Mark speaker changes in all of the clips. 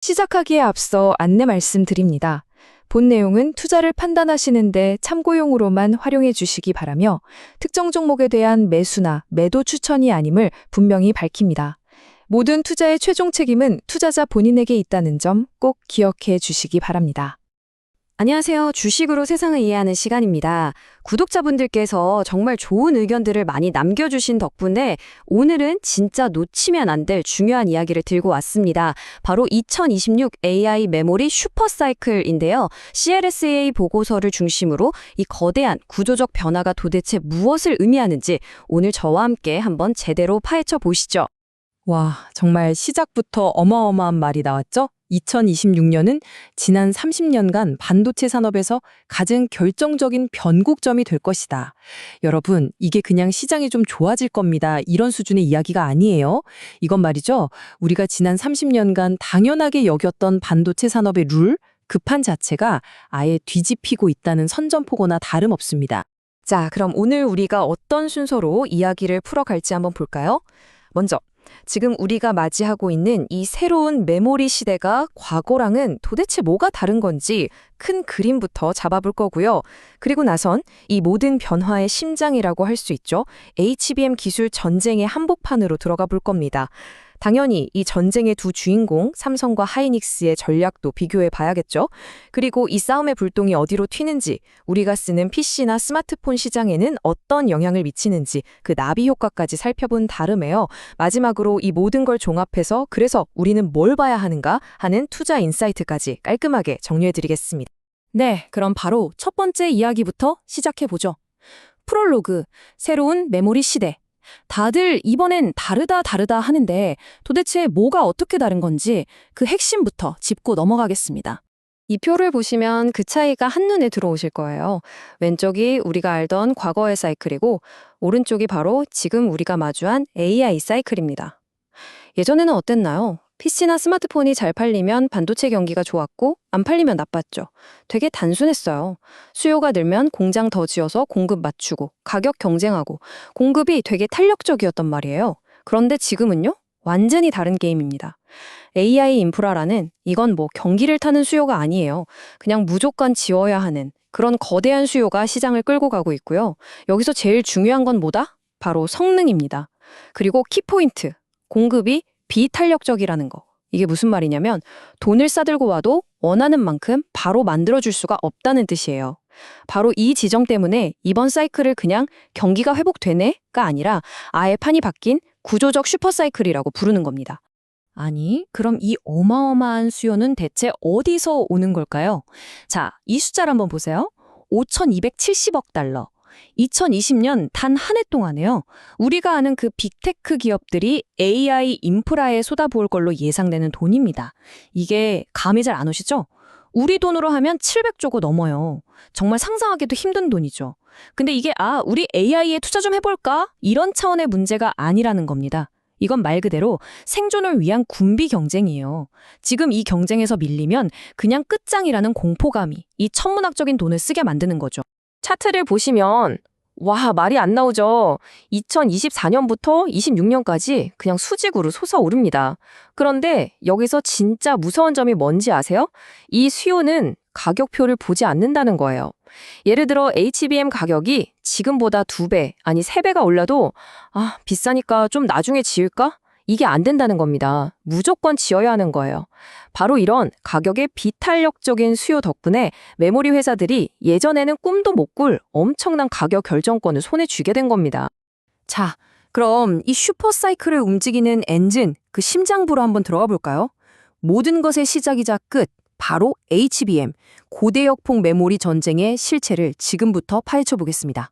Speaker 1: 시작하기에 앞서 안내 말씀드립니다. 본 내용은 투자를 판단하시는데 참고용으로만 활용해 주시기 바라며 특정 종목에 대한 매수나 매도 추천이 아님을 분명히 밝힙니다. 모든 투자의 최종 책임은 투자자 본인에게 있다는 점 꼭 기억해 주시기 바랍니다.
Speaker 2: 안녕하세요. 주식으로 세상을 이해하는 시간입니다. 구독자분들께서 정말 좋은 의견들을 많이 남겨주신 덕분에 오늘은 진짜 놓치면 안 될 중요한 이야기를 들고 왔습니다. 바로 2026 AI 메모리 슈퍼사이클인데요. CLSA 보고서를 중심으로 이 거대한 구조적 변화가 도대체 무엇을 의미하는지 오늘 저와 함께 한번 제대로 파헤쳐 보시죠.
Speaker 3: 와, 정말 시작부터 어마어마한 말이 나왔죠? 2026년은 지난 30년간 반도체 산업에서 가장 결정적인 변곡점이 될 것이다. 여러분, 이게 그냥 시장이 좀 좋아질 겁니다. 이런 수준의 이야기가 아니에요. 이건 말이죠. 우리가 지난 30년간 당연하게 여겼던 반도체 산업의 룰, 그 판 자체가 아예 뒤집히고 있다는 선전포고나 다름없습니다.
Speaker 2: 자, 그럼 오늘 우리가 어떤 순서로 이야기를 풀어갈지 한번 볼까요? 먼저 지금 우리가 맞이하고 있는 이 새로운 메모리 시대가 과거랑은 도대체 뭐가 다른 건지 큰 그림부터 잡아볼 거고요. 그리고 나선 이 모든 변화의 심장이라고 할 수 있죠. HBM 기술 전쟁의 한복판으로 들어가 볼 겁니다. 당연히 이 전쟁의 두 주인공 삼성과 하이닉스의 전략도 비교해 봐야겠죠. 그리고 이 싸움의 불똥이 어디로 튀는지, 우리가 쓰는 PC나 스마트폰 시장에는 어떤 영향을 미치는지 그 나비 효과까지 살펴본 다음에요. 마지막으로 이 모든 걸 종합해서 그래서 우리는 뭘 봐야 하는가 하는 투자 인사이트까지 깔끔하게 정리해드리겠습니다.
Speaker 3: 네, 그럼 바로 첫 번째 이야기부터 시작해보죠. 프롤로그, 새로운 메모리 시대. 다들 이번엔 다르다 하는데 도대체 뭐가 어떻게 다른 건지 그 핵심부터 짚고 넘어가겠습니다.
Speaker 2: 이 표를 보시면 그 차이가 한눈에 들어오실 거예요. 왼쪽이 우리가 알던 과거의 사이클이고 오른쪽이 바로 지금 우리가 마주한 AI 사이클입니다. 예전에는 어땠나요? PC나 스마트폰이 잘 팔리면 반도체 경기가 좋았고 안 팔리면 나빴죠. 되게 단순했어요. 수요가 늘면 공장 더 지어서 공급 맞추고 가격 경쟁하고 공급이 되게 탄력적이었단 말이에요. 그런데 지금은요? 완전히 다른 게임입니다. AI 인프라라는 이건 뭐 경기를 타는 수요가 아니에요. 그냥 무조건 지어야 하는 그런 거대한 수요가 시장을 끌고 가고 있고요. 여기서 제일 중요한 건 뭐다? 바로 성능입니다. 그리고 키포인트, 공급이 비탄력적이라는 거. 이게 무슨 말이냐면 돈을 싸들고 와도 원하는 만큼 바로 만들어줄 수가 없다는 뜻이에요. 바로 이 지점 때문에 이번 사이클을 그냥 경기가 회복되네가 아니라 아예 판이 바뀐 구조적 슈퍼사이클이라고 부르는 겁니다.
Speaker 3: 아니, 그럼 이 어마어마한 수요는 대체 어디서 오는 걸까요? 자, 이 숫자를 한번 보세요. 5,270억 달러. 2020년 단 한 해 동안에요. 우리가 아는 그 빅테크 기업들이 AI 인프라에 쏟아부을 걸로 예상되는 돈입니다. 이게 감이 잘 안 오시죠? 우리 돈으로 하면 700조가 넘어요. 정말 상상하기도 힘든 돈이죠. 근데 이게 우리 AI에 투자 좀 해볼까? 이런 차원의 문제가 아니라는 겁니다. 이건 말 그대로 생존을 위한 군비 경쟁이에요. 지금 이 경쟁에서 밀리면 그냥 끝장이라는 공포감이 이 천문학적인 돈을 쓰게 만드는 거죠.
Speaker 2: 차트를 보시면 와, 말이 안 나오죠. 2024년부터 26년까지 그냥 수직으로 솟아오릅니다. 그런데 여기서 진짜 무서운 점이 뭔지 아세요? 이 수요는 가격표를 보지 않는다는 거예요. 예를 들어 HBM 가격이 지금보다 2배, 아니 3배가 올라도 비싸니까 좀 나중에 지을까? 이게 안 된다는 겁니다. 무조건 지어야 하는 거예요. 바로 이런 가격의 비탄력적인 수요 덕분에 메모리 회사들이 예전에는 꿈도 못 꿀 엄청난 가격 결정권을 손에 쥐게 된 겁니다.
Speaker 3: 자, 그럼 이 슈퍼사이클을 움직이는 엔진, 그 심장부로 한번 들어가 볼까요? 모든 것의 시작이자 끝, 바로 HBM, 고대역폭 메모리 전쟁의 실체를 지금부터 파헤쳐 보겠습니다.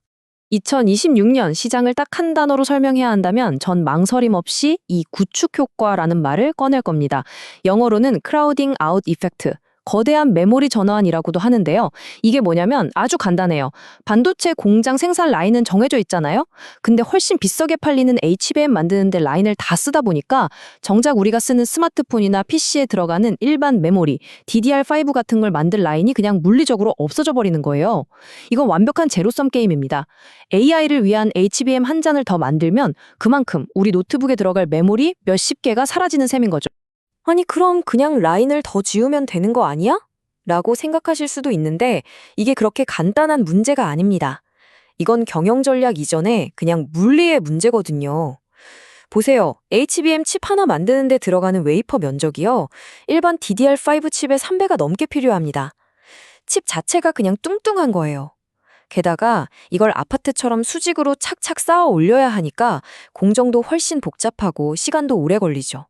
Speaker 2: 2026년 시장을 딱 한 단어로 설명해야 한다면 전 망설임 없이 이 구축 효과라는 말을 꺼낼 겁니다. 영어로는 crowding out effect. 거대한 메모리 전환이라고도 하는데요. 이게 뭐냐면 아주 간단해요. 반도체 공장 생산 라인은 정해져 있잖아요. 근데 훨씬 비싸게 팔리는 HBM 만드는데 라인을 다 쓰다 보니까 정작 우리가 쓰는 스마트폰이나 PC에 들어가는 일반 메모리, DDR5 같은 걸 만들 라인이 그냥 물리적으로 없어져 버리는 거예요. 이건 완벽한 제로섬 게임입니다. AI를 위한 HBM 한 잔을 더 만들면 그만큼 우리 노트북에 들어갈 메모리 몇십 개가 사라지는 셈인 거죠. 아니, 그럼 그냥 라인을 더 지우면 되는 거 아니야? 라고 생각하실 수도 있는데 이게 그렇게 간단한 문제가 아닙니다. 이건 경영 전략 이전에 그냥 물리의 문제거든요. 보세요. HBM 칩 하나 만드는 데 들어가는 웨이퍼 면적이요. 일반 DDR5 칩의 3배가 넘게 필요합니다. 칩 자체가 그냥 뚱뚱한 거예요. 게다가 이걸 아파트처럼 수직으로 착착 쌓아 올려야 하니까 공정도 훨씬 복잡하고 시간도 오래 걸리죠.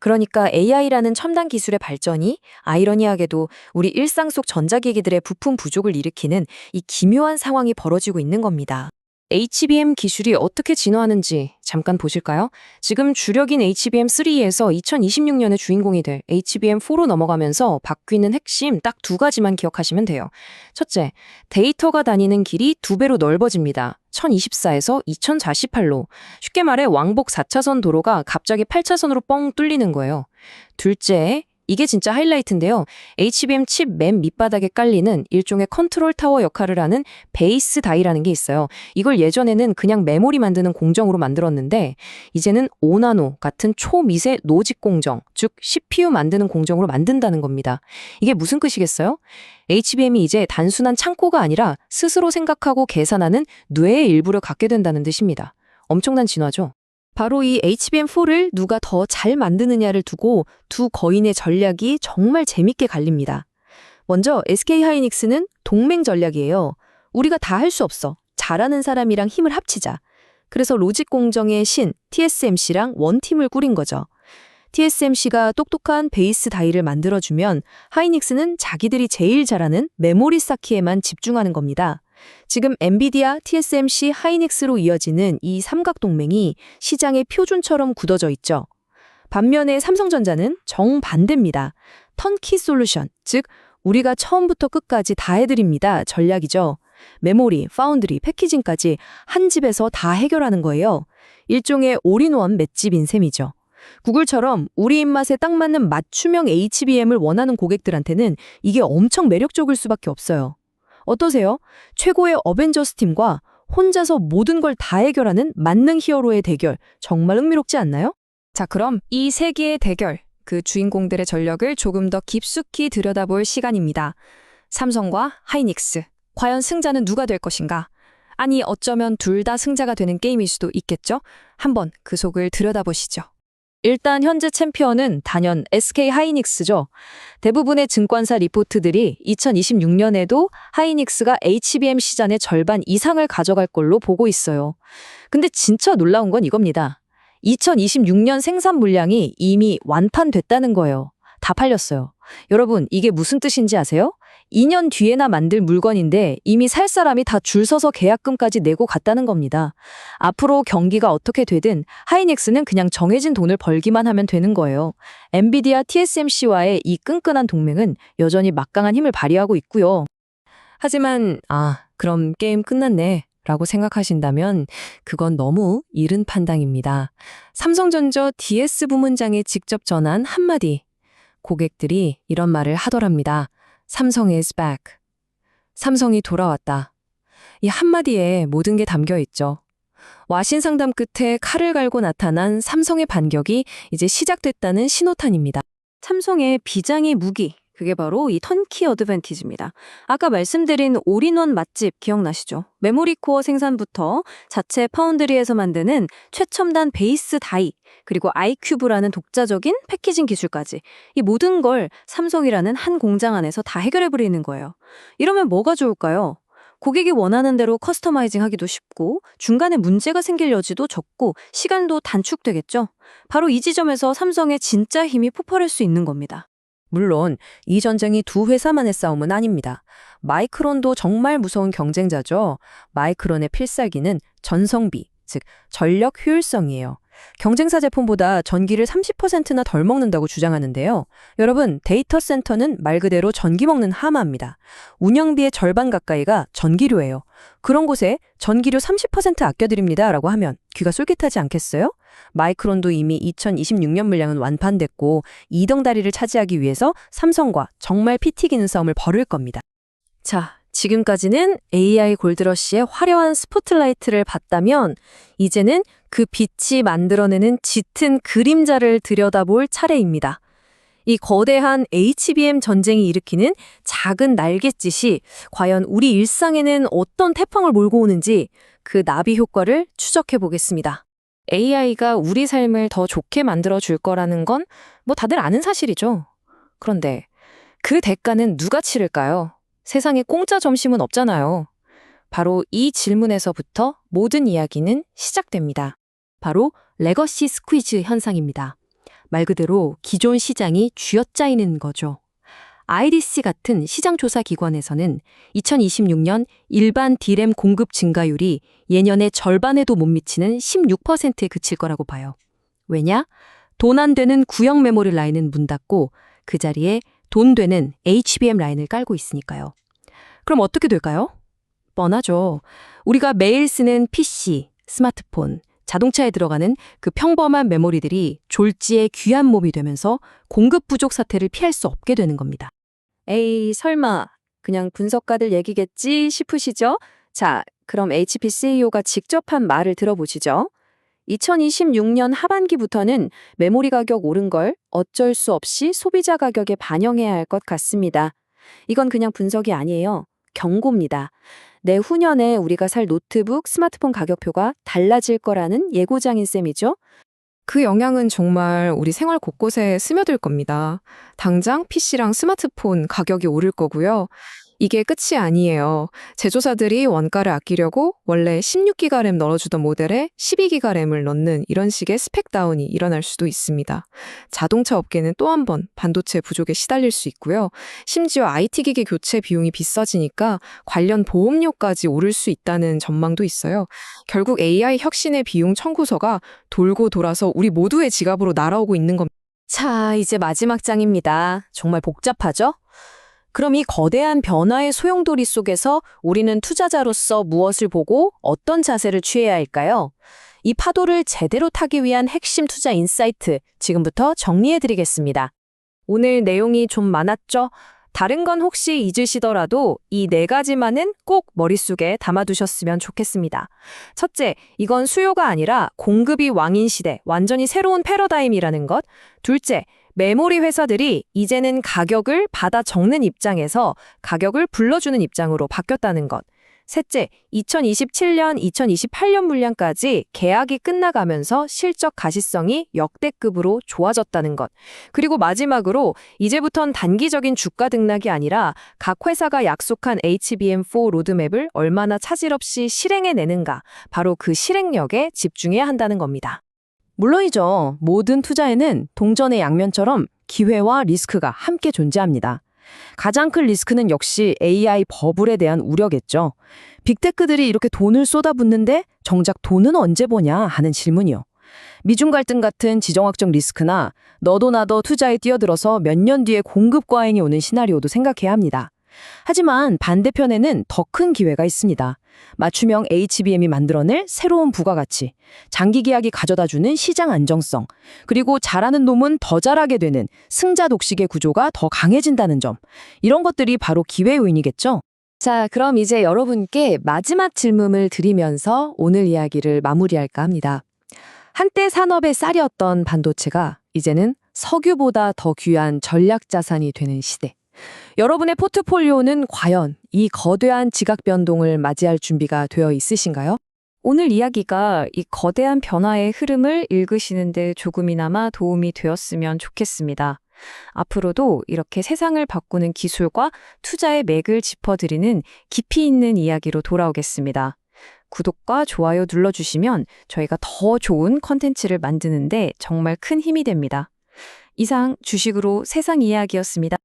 Speaker 2: 그러니까 AI라는 첨단 기술의 발전이 아이러니하게도 우리 일상 속 전자기기들의 부품 부족을 일으키는 이 기묘한 상황이 벌어지고 있는 겁니다.
Speaker 3: HBM 기술이 어떻게 진화하는지 잠깐 보실까요? 지금 주력인 HBM3에서 2026년에 주인공이 될 HBM4로 넘어가면서 바뀌는 핵심 딱 두 가지만 기억하시면 돼요. 첫째, 데이터가 다니는 길이 2배로 넓어집니다. 1024에서 2048로. 쉽게 말해 왕복 4차선 도로가 갑자기 8차선으로 뻥 뚫리는 거예요. 둘째, 이게 진짜 하이라이트인데요. HBM 칩 맨 밑바닥에 깔리는 일종의 컨트롤 타워 역할을 하는 베이스 다이라는 게 있어요. 이걸 예전에는 그냥 메모리 만드는 공정으로 만들었는데 이제는 5나노 같은 초미세 노직 공정, 즉 CPU 만드는 공정으로 만든다는 겁니다. 이게 무슨 뜻이겠어요? HBM이 이제 단순한 창고가 아니라 스스로 생각하고 계산하는 뇌의 일부를 갖게 된다는 뜻입니다. 엄청난 진화죠.
Speaker 1: 바로 이 HBM4를 누가 더 잘 만드느냐를 두고 두 거인의 전략이 정말 재밌게 갈립니다. 먼저 SK하이닉스는 동맹 전략이에요. 우리가 다 할 수 없어. 잘하는 사람이랑 힘을 합치자. 그래서 로직 공정의 신 TSMC랑 원팀을 꾸린 거죠. TSMC가 똑똑한 베이스 다이를 만들어주면 하이닉스는 자기들이 제일 잘하는 메모리 쌓기에만 집중하는 겁니다. 지금 엔비디아, TSMC, 하이닉스로 이어지는 이 삼각동맹이 시장의 표준처럼 굳어져 있죠. 반면에 삼성전자는 정반대입니다. 턴키 솔루션, 즉 우리가 처음부터 끝까지 다 해드립니다. 전략이죠. 메모리, 파운드리, 패키징까지 한 집에서 다 해결하는 거예요. 일종의 올인원 맷집인 셈이죠. 구글처럼 우리 입맛에 딱 맞는 맞춤형 HBM을 원하는 고객들한테는 이게 엄청 매력적일 수밖에 없어요. 어떠세요? 최고의 어벤져스 팀과 혼자서 모든 걸 다 해결하는 만능 히어로의 대결, 정말 흥미롭지 않나요? 자, 그럼 이 세 개의 대결, 그 주인공들의 전력을 조금 더 깊숙이 들여다볼 시간입니다. 삼성과 하이닉스, 과연 승자는 누가 될 것인가? 아니, 어쩌면 둘 다 승자가 되는 게임일 수도 있겠죠? 한번 그 속을 들여다보시죠. 일단 현재 챔피언은 단연 SK하이닉스죠. 대부분의 증권사 리포트들이 2026년에도 하이닉스가 HBM 시장의 절반 이상을 가져갈 걸로 보고 있어요. 근데 진짜 놀라운 건 이겁니다. 2026년 생산 물량이 이미 완판됐다는 거예요. 다 팔렸어요. 여러분, 이게 무슨 뜻인지 아세요? 2년 뒤에나 만들 물건인데 이미 살 사람이 다 줄 서서 계약금까지 내고 갔다는 겁니다. 앞으로 경기가 어떻게 되든 하이닉스는 그냥 정해진 돈을 벌기만 하면 되는 거예요. 엔비디아, TSMC와의 이 끈끈한 동맹은 여전히 막강한 힘을 발휘하고 있고요. 하지만 그럼 게임 끝났네 라고 생각하신다면 그건 너무 이른 판단입니다. 삼성전자 DS 부문장에 직접 전한 한마디. 고객들이 이런 말을 하더랍니다. 삼성 is back. 삼성이 돌아왔다. 이 한마디에 모든 게 담겨 있죠. 와신 상담 끝에 칼을 갈고 나타난 삼성의 반격이 이제 시작됐다는 신호탄입니다.
Speaker 2: 삼성의 비장의 무기, 그게 바로 이 턴키 어드밴티지입니다. 아까 말씀드린 올인원 맛집 기억나시죠? 메모리 코어 생산부터 자체 파운드리에서 만드는 최첨단 베이스 다이, 그리고 아이큐브라는 독자적인 패키징 기술까지 이 모든 걸 삼성이라는 한 공장 안에서 다 해결해버리는 거예요. 이러면 뭐가 좋을까요? 고객이 원하는 대로 커스터마이징 하기도 쉽고 중간에 문제가 생길 여지도 적고 시간도 단축되겠죠? 바로 이 지점에서 삼성의 진짜 힘이 폭발할 수 있는 겁니다.
Speaker 1: 물론 이 전쟁이 두 회사만의 싸움은 아닙니다. 마이크론도 정말 무서운 경쟁자죠. 마이크론의 필살기는 전성비, 즉 전력 효율성이에요. 경쟁사 제품보다 전기를 30%나 덜 먹는다고 주장하는데요. 여러분, 데이터 센터는 말 그대로 전기 먹는 하마입니다. 운영비의 절반 가까이가 전기료예요. 그런 곳에 전기료 30% 아껴드립니다 라고 하면 귀가 쫄깃하지 않겠어요? 마이크론도 이미 2026년 물량은 완판됐고 2등 다리를 차지하기 위해서 삼성과 정말 피 튀기는 싸움을 벌일 겁니다. 자, 지금까지는 AI 골드러시의 화려한 스포트라이트를 봤다면 이제는 그 빛이 만들어내는 짙은 그림자를 들여다볼 차례입니다.
Speaker 2: 이 거대한 HBM 전쟁이 일으키는 작은 날갯짓이 과연 우리 일상에는 어떤 태풍을 몰고 오는지 그 나비 효과를 추적해 보겠습니다. AI가 우리 삶을 더 좋게 만들어 줄 거라는 건 뭐 다들 아는 사실이죠. 그런데 그 대가는 누가 치를까요? 세상에 공짜 점심은 없잖아요. 바로 이 질문에서부터 모든 이야기는 시작됩니다. 바로 레거시 스퀴즈 현상입니다. 말 그대로 기존 시장이 쥐어짜이는 거죠. IDC 같은 시장조사 기관에서는 2026년 일반 D램 공급 증가율이 예년의 절반에도 못 미치는 16%에 그칠 거라고 봐요. 왜냐? 돈 안 되는 구형 메모리 라인은 문 닫고 그 자리에 돈 되는 HBM 라인을 깔고 있으니까요. 그럼 어떻게 될까요? 뻔하죠. 우리가 매일 쓰는 PC, 스마트폰, 자동차에 들어가는 그 평범한 메모리들이 졸지에 귀한 몸이 되면서 공급 부족 사태를 피할 수 없게 되는 겁니다. 에이, 설마 그냥 분석가들 얘기겠지 싶으시죠? 자, 그럼 HP CEO가 직접 한 말을 들어보시죠. 2026년 하반기부터는 메모리 가격 오른 걸 어쩔 수 없이 소비자 가격에 반영해야 할 것 같습니다. 이건 그냥 분석이 아니에요. 경고입니다. 내후년에 우리가 살 노트북, 스마트폰 가격표가 달라질 거라는 예고장인 셈이죠.
Speaker 1: 그 영향은 정말 우리 생활 곳곳에 스며들 겁니다. 당장 PC랑 스마트폰 가격이 오를 거고요. 이게 끝이 아니에요. 제조사들이 원가를 아끼려고 원래 16기가 램 넣어주던 모델에 12기가 램을 넣는 이런 식의 스펙 다운이 일어날 수도 있습니다. 자동차 업계는 또 한 번 반도체 부족에 시달릴 수 있고요. 심지어 IT 기기 교체 비용이 비싸지니까 관련 보험료까지 오를 수 있다는 전망도 있어요. 결국 AI 혁신의 비용 청구서가 돌고 돌아서 우리 모두의 지갑으로 날아오고 있는 겁니다.
Speaker 2: 자, 이제 마지막 장입니다. 정말 복잡하죠? 그럼 이 거대한 변화의 소용돌이 속에서 우리는 투자자로서 무엇을 보고 어떤 자세를 취해야 할까요? 이 파도를 제대로 타기 위한 핵심 투자 인사이트 지금부터 정리해드리겠습니다. 오늘 내용이 좀 많았죠? 다른 건 혹시 잊으시더라도 이 4가지만은 꼭 머릿속에 담아두셨으면 좋겠습니다. 첫째, 이건 수요가 아니라 공급이 왕인 시대, 완전히 새로운 패러다임이라는 것. 둘째, 메모리 회사들이 이제는 가격을 받아 적는 입장에서 가격을 불러주는 입장으로 바뀌었다는 것. 셋째, 2027년, 2028년 물량까지 계약이 끝나가면서 실적 가시성이 역대급으로 좋아졌다는 것. 그리고 마지막으로 이제부턴 단기적인 주가 등락이 아니라 각 회사가 약속한 HBM4 로드맵을 얼마나 차질 없이 실행해내는가, 바로 그 실행력에 집중해야 한다는 겁니다.
Speaker 3: 물론이죠. 모든 투자에는 동전의 양면처럼 기회와 리스크가 함께 존재합니다. 가장 큰 리스크는 역시 AI 버블에 대한 우려겠죠. 빅테크들이 이렇게 돈을 쏟아붓는데 정작 돈은 언제 보냐 하는 질문이요. 미중 갈등 같은 지정학적 리스크나 너도 나도 투자에 뛰어들어서 몇 년 뒤에 공급 과잉이 오는 시나리오도 생각해야 합니다. 하지만 반대편에는 더 큰 기회가 있습니다. 맞춤형 HBM이 만들어낼 새로운 부가가치, 장기 계약이 가져다주는 시장 안정성, 그리고 잘하는 놈은 더 잘하게 되는 승자 독식의 구조가 더 강해진다는 점. 이런 것들이 바로 기회 요인이겠죠?
Speaker 2: 자, 그럼 이제 여러분께 마지막 질문을 드리면서 오늘 이야기를 마무리할까 합니다. 한때 산업의 쌀이었던 반도체가 이제는 석유보다 더 귀한 전략 자산이 되는 시대. 여러분의 포트폴리오는 과연 이 거대한 지각 변동을 맞이할 준비가 되어 있으신가요? 오늘 이야기가 이 거대한 변화의 흐름을 읽으시는데 조금이나마 도움이 되었으면 좋겠습니다. 앞으로도 이렇게 세상을 바꾸는 기술과 투자의 맥을 짚어드리는 깊이 있는 이야기로 돌아오겠습니다. 구독과 좋아요 눌러주시면 저희가 더 좋은 컨텐츠를 만드는데 정말 큰 힘이 됩니다. 이상 주식으로 세상 이야기였습니다.